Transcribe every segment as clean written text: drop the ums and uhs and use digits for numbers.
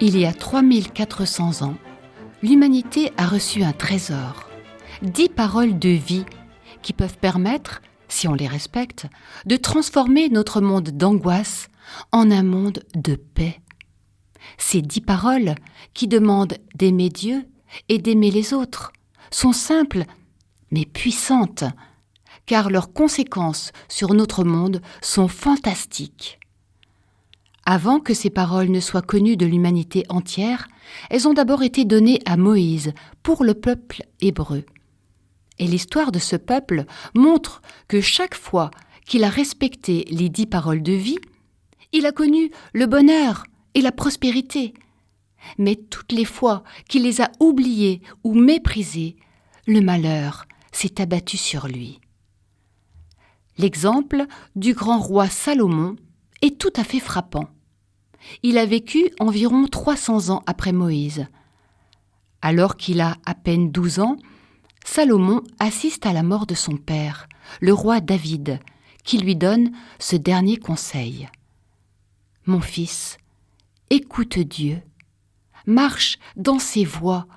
Il y a 3400 ans, l'humanité a reçu un trésor, 10 paroles de vie qui peuvent permettre, si on les respecte, de transformer notre monde d'angoisse en un monde de paix. Ces 10 paroles, qui demandent d'aimer Dieu et d'aimer les autres, sont simples mais puissantes, car leurs conséquences sur notre monde sont fantastiques. Avant que ces paroles ne soient connues de l'humanité entière, elles ont d'abord été données à Moïse pour le peuple hébreu. Et l'histoire de ce peuple montre que chaque fois qu'il a respecté les 10 paroles de vie, il a connu le bonheur et la prospérité. Mais toutes les fois qu'il les a oubliées ou méprisées, le malheur s'est abattu sur lui. L'exemple du grand roi Salomon est tout à fait frappant. Il a vécu environ 300 ans après Moïse. Alors qu'il a à peine 12 ans, Salomon assiste à la mort de son père, le roi David, qui lui donne ce dernier conseil. « Mon fils, écoute Dieu, marche dans ses voies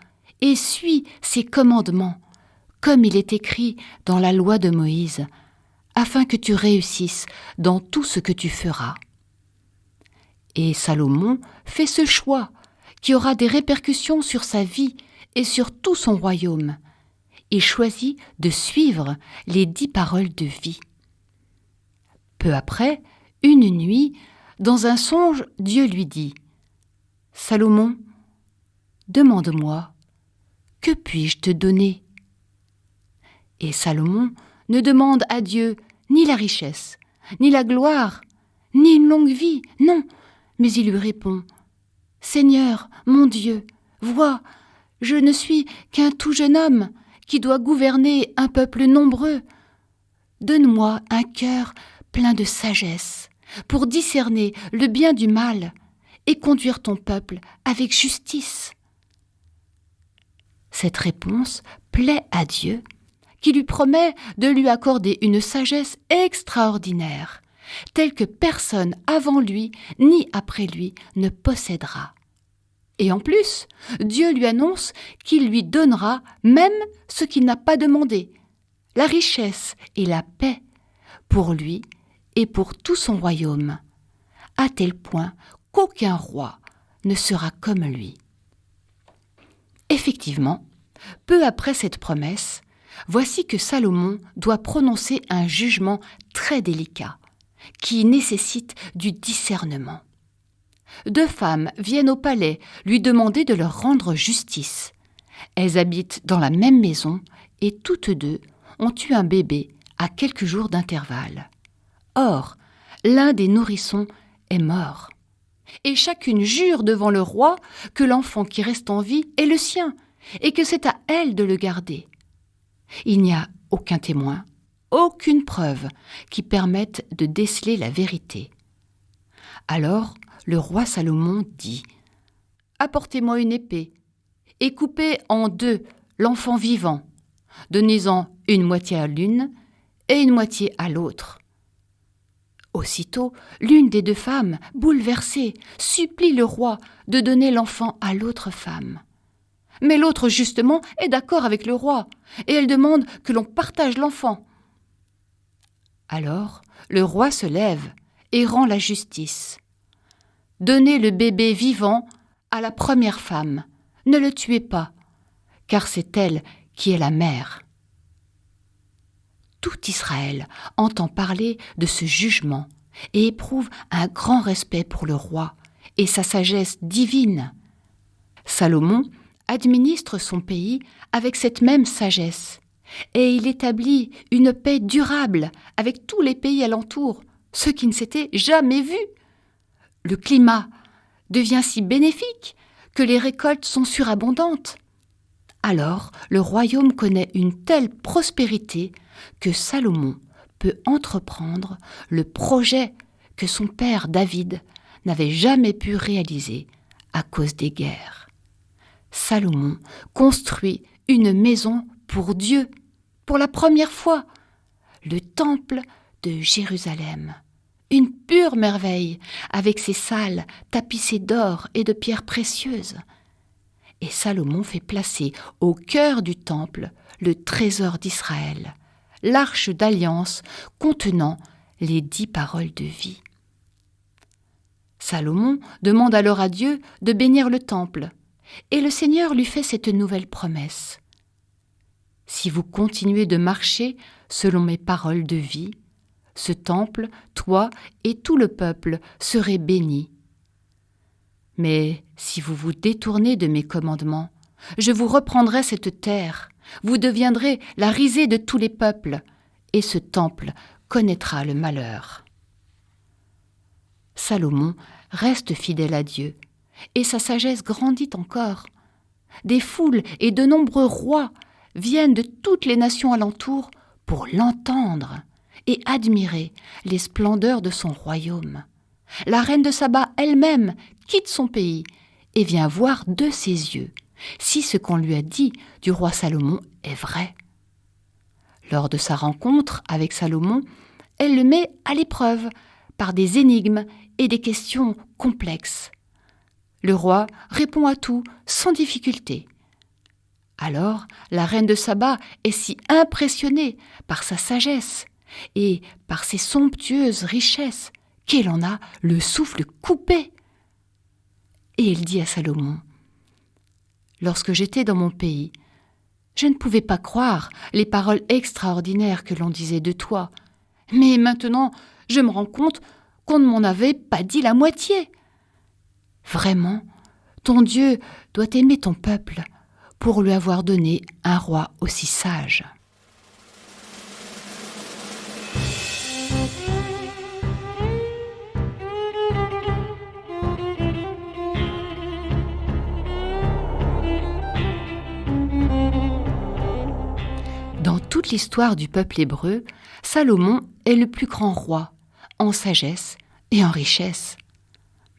et suis ses commandements, comme il est écrit dans la loi de Moïse, afin que tu réussisses dans tout ce que tu feras. » Et Salomon fait ce choix qui aura des répercussions sur sa vie et sur tout son royaume. Il choisit de suivre les 10 paroles de vie. Peu après, une nuit, dans un songe, Dieu lui dit « Salomon, demande-moi, que puis-je te donner ?» Et Salomon ne demande à Dieu ni la richesse, ni la gloire, ni une longue vie, non, mais il lui répond « Seigneur, mon Dieu, vois, je ne suis qu'un tout jeune homme qui doit gouverner un peuple nombreux. Donne-moi un cœur plein de sagesse pour discerner le bien du mal et conduire ton peuple avec justice. » Cette réponse plaît à Dieu, qui lui promet de lui accorder une sagesse extraordinaire, telle que personne avant lui ni après lui ne possédera. Et en plus, Dieu lui annonce qu'il lui donnera même ce qu'il n'a pas demandé, la richesse et la paix, pour lui et pour tout son royaume, à tel point qu'aucun roi ne sera comme lui. Effectivement, peu après cette promesse, voici que Salomon doit prononcer un jugement très délicat, qui nécessite du discernement. 2 femmes viennent au palais lui demander de leur rendre justice. Elles habitent dans la même maison et toutes 2 ont eu un bébé à quelques jours d'intervalle. Or, l'un des nourrissons est mort. Et chacune jure devant le roi que l'enfant qui reste en vie est le sien et que c'est à elle de le garder. Il n'y a aucun témoin, aucune preuve qui permette de déceler la vérité. Alors, le roi Salomon dit « Apportez-moi une épée et coupez en 2 l'enfant vivant. Donnez-en une moitié à l'une et une moitié à l'autre. » Aussitôt, l'une des 2 femmes, bouleversée, supplie le roi de donner l'enfant à l'autre femme. Mais l'autre, justement, est d'accord avec le roi et elle demande que l'on partage l'enfant. Alors, le roi se lève et rend la justice. « Donnez le bébé vivant à la première femme, ne le tuez pas, car c'est elle qui est la mère. » Tout Israël entend parler de ce jugement et éprouve un grand respect pour le roi et sa sagesse divine. Salomon administre son pays avec cette même sagesse et il établit une paix durable avec tous les pays alentours, ce qui ne s'était jamais vu. Le climat devient si bénéfique que les récoltes sont surabondantes. Alors, le royaume connaît une telle prospérité que Salomon peut entreprendre le projet que son père David n'avait jamais pu réaliser à cause des guerres. Salomon construit une maison pour Dieu, pour la première fois, le temple de Jérusalem, une pure merveille, avec ses salles tapissées d'or et de pierres précieuses. Et Salomon fait placer au cœur du temple le trésor d'Israël, l'arche d'alliance contenant les 10 paroles de vie. Salomon demande alors à Dieu de bénir le temple, et le Seigneur lui fait cette nouvelle promesse. « Si vous continuez de marcher selon mes paroles de vie, ce temple, toi et tout le peuple serez bénis. Mais si vous vous détournez de mes commandements, je vous reprendrai cette terre, vous deviendrez la risée de tous les peuples, et ce temple connaîtra le malheur. » Salomon reste fidèle à Dieu, et sa sagesse grandit encore. Des foules et de nombreux rois viennent de toutes les nations alentour pour l'entendre et admirer les splendeurs de son royaume. La reine de Saba elle-même quitte son pays et vient voir de ses yeux si ce qu'on lui a dit du roi Salomon est vrai. Lors de sa rencontre avec Salomon, elle le met à l'épreuve par des énigmes et des questions complexes. Le roi répond à tout sans difficulté. Alors, la reine de Saba est si impressionnée par sa sagesse et par ses somptueuses richesses qu'elle en a le souffle coupé. Et elle dit à Salomon : « Lorsque j'étais dans mon pays, je ne pouvais pas croire les paroles extraordinaires que l'on disait de toi. Mais maintenant, je me rends compte qu'on ne m'en avait pas dit la moitié. Vraiment, ton Dieu doit aimer ton peuple pour lui avoir donné un roi aussi sage. » Dans toute l'histoire du peuple hébreu, Salomon est le plus grand roi, en sagesse et en richesse.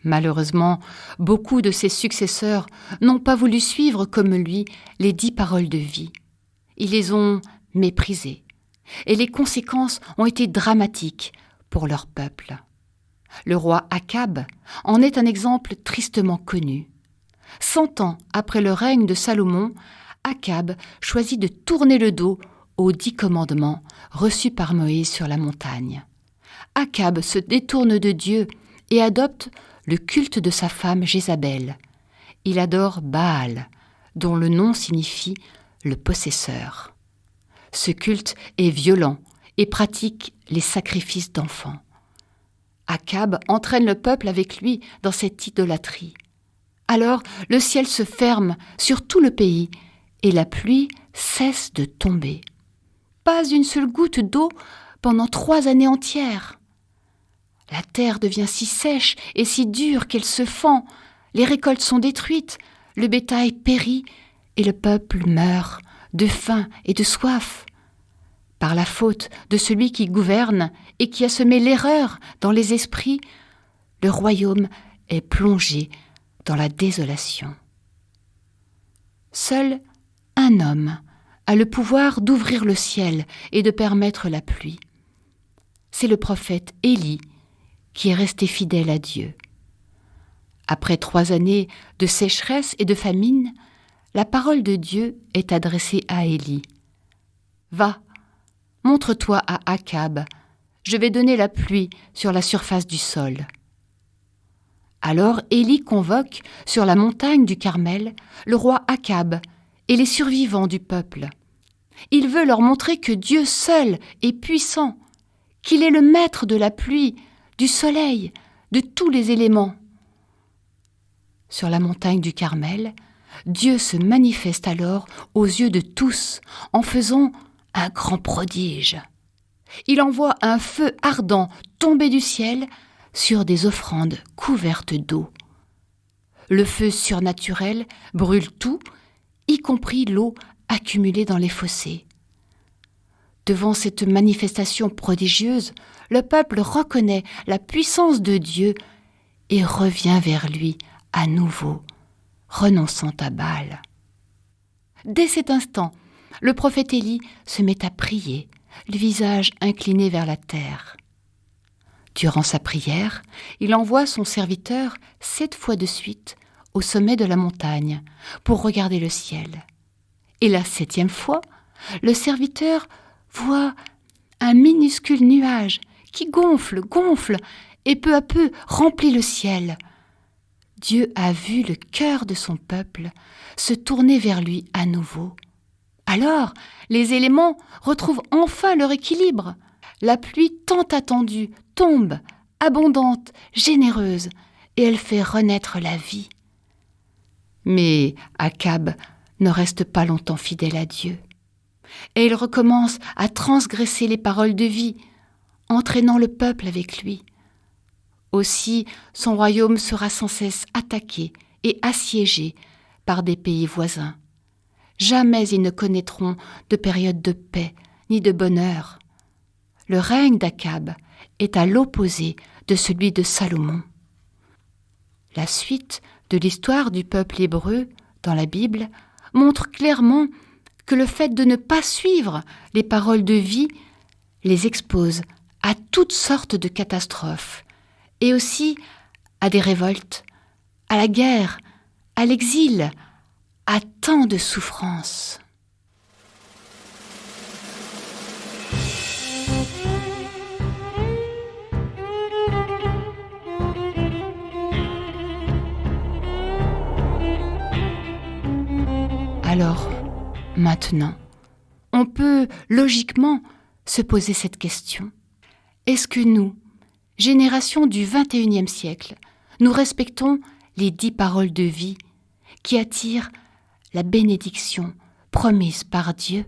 Malheureusement, beaucoup de ses successeurs n'ont pas voulu suivre comme lui les 10 paroles de vie. Ils les ont méprisées, et les conséquences ont été dramatiques pour leur peuple. Le roi Akab en est un exemple tristement connu. 100 ans après le règne de Salomon, Akab choisit de tourner le dos aux 10 commandements reçus par Moïse sur la montagne. Akab se détourne de Dieu et adopte le culte de sa femme Jézabel. Il adore Baal, dont le nom signifie le possesseur. Ce culte est violent et pratique les sacrifices d'enfants. Akab entraîne le peuple avec lui dans cette idolâtrie. Alors le ciel se ferme sur tout le pays et la pluie cesse de tomber. Pas une seule goutte d'eau pendant 3 années entières. La terre devient si sèche et si dure qu'elle se fend, les récoltes sont détruites, le bétail périt et le peuple meurt de faim et de soif. Par la faute de celui qui gouverne et qui a semé l'erreur dans les esprits, le royaume est plongé dans la désolation. Seul un homme a le pouvoir d'ouvrir le ciel et de permettre la pluie. C'est le prophète Élie qui est resté fidèle à Dieu. Après 3 années de sécheresse et de famine, la parole de Dieu est adressée à Élie. « Va, montre-toi à Akab, je vais donner la pluie sur la surface du sol. » Alors Élie convoque sur la montagne du Carmel le roi Akab et les survivants du peuple. Il veut leur montrer que Dieu seul est puissant, qu'il est le maître de la pluie, du soleil, de tous les éléments. Sur la montagne du Carmel, Dieu se manifeste alors aux yeux de tous en faisant un grand prodige. Il envoie un feu ardent tomber du ciel sur des offrandes couvertes d'eau. Le feu surnaturel brûle tout, y compris l'eau accumulée dans les fossés. Devant cette manifestation prodigieuse, le peuple reconnaît la puissance de Dieu et revient vers lui à nouveau, renonçant à Baal. Dès cet instant, le prophète Élie se met à prier, le visage incliné vers la terre. Durant sa prière, il envoie son serviteur 7 fois de suite au sommet de la montagne pour regarder le ciel. Et la 7e fois, le serviteur voit un minuscule nuage qui gonfle et peu à peu remplit le ciel. Dieu a vu le cœur de son peuple se tourner vers lui à nouveau. Alors, les éléments retrouvent enfin leur équilibre. La pluie tant attendue tombe, abondante, généreuse, et elle fait renaître la vie. Mais Akab ne reste pas longtemps fidèle à Dieu. Et il recommence à transgresser les paroles de vie, entraînant le peuple avec lui. Aussi, son royaume sera sans cesse attaqué et assiégé par des pays voisins. Jamais ils ne connaîtront de période de paix ni de bonheur. Le règne d'Akab est à l'opposé de celui de Salomon. La suite de l'histoire du peuple hébreu dans la Bible montre clairement que le fait de ne pas suivre les paroles de vie les expose à toutes sortes de catastrophes et aussi à des révoltes, à la guerre, à l'exil, à tant de souffrances. Alors, maintenant, on peut logiquement se poser cette question. Est-ce que nous, génération du XXIe siècle, nous respectons les 10 paroles de vie qui attirent la bénédiction promise par Dieu ?